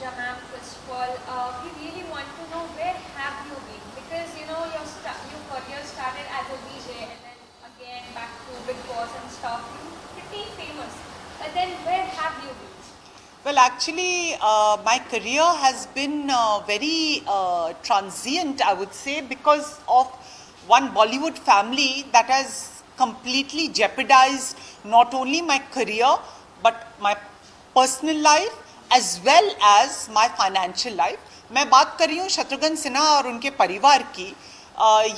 Pooja ma'am, first of all, we really want to know where have you been? Because you know your career started as a VJ and then again back to Big Boss and stuff. You're pretty famous. But then where have you been? Well, actually, my career has been very transient, I would say, because of one Bollywood family that has completely jeopardized not only my career but my personal life as well as my financial life. मैं बात कर रही हूँ शत्रुघ्न सिन्हा और उनके परिवार की।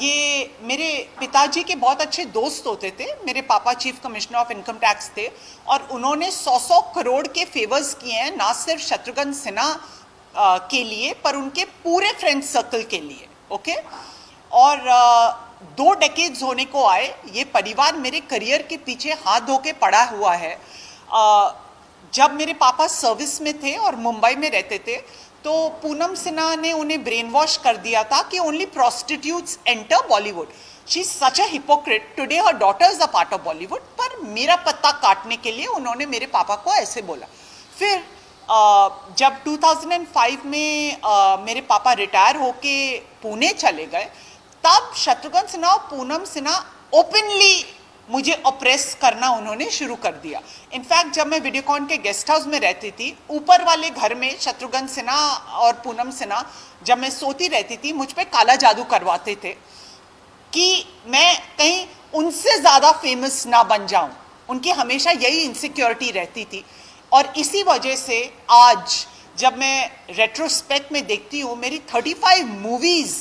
ये मेरे पिताजी के बहुत अच्छे दोस्त होते थे। मेरे पापा chief commissioner of income tax थे और उन्होंने 100 करोड़ के फेवर्स किए हैं, ना सिर्फ शत्रुघ्न सिन्हा के लिए पर उनके पूरे फ्रेंड सर्कल के लिए। ओके, और 2 डेकेड्स होने को आए। ये परिवार मेरे करियर के पीछे हाथ धो के पड़ा हुआ है। जब मेरे पापा सर्विस में थे और मुंबई में रहते थे तो पूनम सिन्हा ने उन्हें ब्रेन वॉश कर दिया था कि only prostitutes enter Bollywood. She is such a hypocrite. Today her daughter's a part of Bollywood. पर मेरा पत्ता काटने के लिए उन्होंने मेरे पापा को ऐसे बोला। फिर जब 2005 में मेरे पापा रिटायर होके पुणे चले गए तब शत्रुघ्न सिन्हा और पूनम सिन्हा ओपनली मुझे ऑप्रेस करना उन्होंने शुरू कर दिया। इनफैक्ट जब मैं वीडियोकॉन के गेस्ट हाउस में रहती थी, ऊपर वाले घर में शत्रुघ्न सिन्हा और पूनम सिन्हा जब मैं सोती रहती थी मुझ पे काला जादू करवाते थे कि मैं कहीं उनसे ज़्यादा फेमस ना बन जाऊं। उनकी हमेशा यही इनसिक्योरिटी रहती थी और इसी वजह से आज जब मैं रेट्रोस्पेक्ट में देखती हूँ मेरी 35 मूवीज़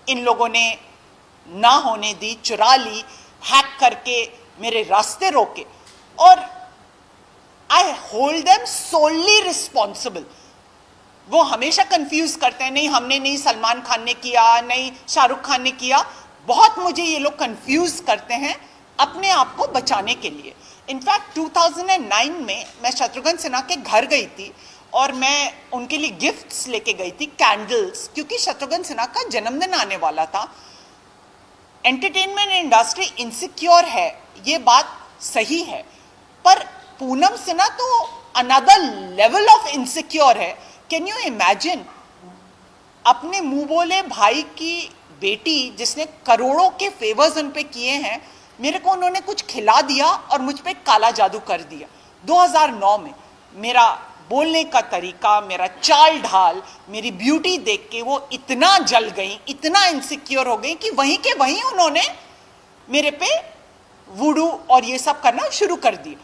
इन लोगों ने ना होने दी, चुरा ली, हैक करके मेरे रास्ते रोके और I hold them solely responsible. वो हमेशा कंफ्यूज करते हैं, नहीं हमने नहीं, सलमान खान ने किया, नहीं शाहरुख खान ने किया। बहुत मुझे ये लोग कंफ्यूज करते हैं अपने आप को बचाने के लिए। इनफैक्ट 2009 में मैं शत्रुघ्न सिन्हा के घर गई थी और मैं उनके लिए गिफ्ट्स लेके गई थी, कैंडल्स, क्योंकि शत्रुघ्न सिन्हा का जन्मदिन आने वाला था। एंटरटेनमेंट इंडस्ट्री इनसिक्योर है, ये बात सही है, पर पूनम सिन्हा तो अनदर लेवल ऑफ इनसिक्योर है। Can you imagine? अपने मुंह बोले भाई की बेटी जिसने करोड़ों के फेवर्स उन पे किए हैं, मेरे को उन्होंने कुछ खिला दिया और मुझ पे काला जादू कर दिया। 2009 में मेरा बोलने का तरीका, मेरा चाल ढाल, मेरी ब्यूटी देख के वो इतना जल गई, इतना इनसिक्योर हो गई कि वहीं के वहीं उन्होंने मेरे पे वुडू और ये सब करना शुरू कर दिया।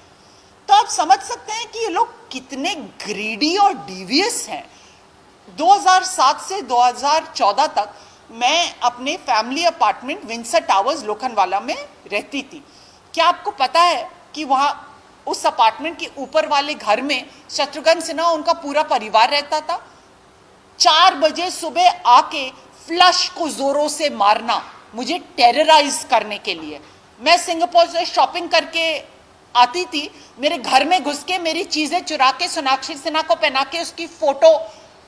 तो आप समझ सकते हैं कि ये लोग कितने ग्रीडी और डिवियस हैं। 2007 से 2014 तक मैं अपने family apartment Windsor towers Lokhandwala में रहती थी। क्या आपको पता है कि वहाँ उस अपार्टमेंट के ऊपर वाले घर में शत्रुघ्न सिन्हा उनका पूरा परिवार रहता था? 4 बजे सुबह आके फ्लश को जोरों से मारना, मुझे टेरराइज करने के लिए। मैं सिंगापुर से शॉपिंग करके आती थी, मेरे घर में घुस के मेरी चीजें चुरा के सोनाक्षी सिन्हा को पहना के उसकी फोटो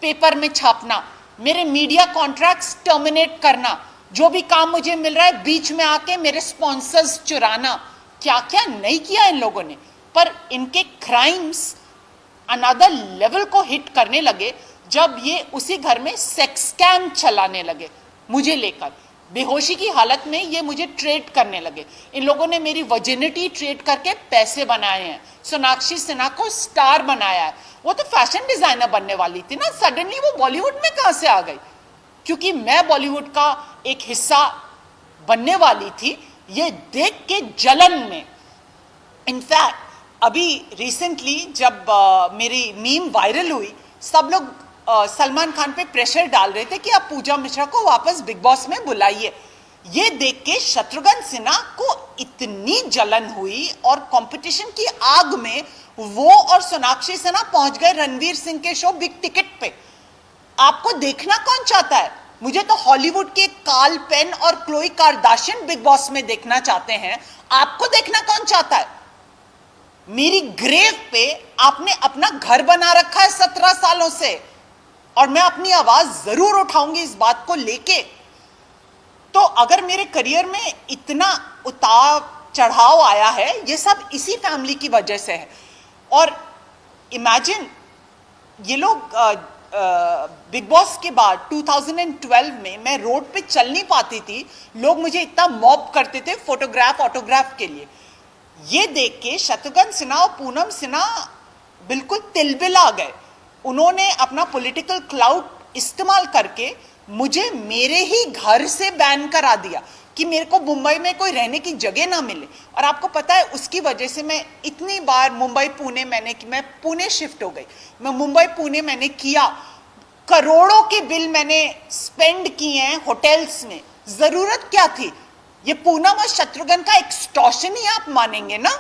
पेपर में छापना, मेरे मीडिया कॉन्ट्रैक्ट्स टर्मिनेट करना, जो भी काम मुझे मिल रहा है बीच में आके मेरे स्पॉन्सर्स चुराना। क्या क्या नहीं किया इन लोगों ने। पर इनके क्राइम्स अनदर लेवल को हिट करने लगे जब ये उसी घर में सेक्स स्कैम चलाने लगे मुझे लेकर। बेहोशी की हालत में ये मुझे ट्रेड करने लगे। इन लोगों ने मेरी वर्जिनिटी ट्रेड करके पैसे बनाए हैं, सोनाक्षी सिन्हा को स्टार बनाया है। वो तो फैशन डिजाइनर बनने वाली थी ना, सडनली वो बॉलीवुड में कहाँ से आ गई? क्योंकि मैं बॉलीवुड का एक हिस्सा बनने वाली थी, ये देख के जलन में। इनफैक्ट अभी रिसेंटली जब मेरी मीम वायरल हुई, सब लोग सलमान खान पे प्रेशर डाल रहे थे कि आप पूजा मिश्रा को वापस बिग बॉस में बुलाइए। ये देख के शत्रुघ्न सिन्हा को इतनी जलन हुई और कंपटीशन की आग में वो और सोनाक्षी सिन्हा पहुंच गए रणवीर सिंह के शो बिग टिकट पे। आपको देखना कौन चाहता है? मुझे तो हॉलीवुड के कार्ल पेन और क्लोई कार्दाशियन बिग बॉस में देखना चाहते हैं। आपको देखना कौन चाहता है? मेरी ग्रेव पे आपने अपना घर बना रखा है 17 सालों से और मैं अपनी आवाज जरूर उठाऊंगी इस बात को लेके। तो अगर मेरे करियर में इतना उतार चढ़ाव आया है, ये सब इसी फैमिली की वजह से है। और इमेजिन, ये लोग बिग बॉस के बाद 2012 में मैं रोड पे चल नहीं पाती थी, लोग मुझे इतना मॉब करते थे फोटोग्राफ ऑटोग्राफ के लिए। ये देख के शत्रुघ्न सिन्हा और पूनम सिन्हा बिल्कुल तिलबिला गए। उन्होंने अपना पॉलिटिकल क्लाउड इस्तेमाल करके मुझे मेरे ही घर से बैन करा दिया कि मेरे को मुंबई में कोई रहने की जगह ना मिले। और आपको पता है उसकी वजह से मैं इतनी बार मुंबई पुणे मैं पुणे शिफ्ट हो गई, मैं मुंबई पुणे मैंने किया, करोड़ों के बिल मैंने स्पेंड किए हैं होटल्स में। जरूरत क्या थी? ये पूनम और शत्रुघ्न का एक्सटॉर्शन ही आप मानेंगे ना?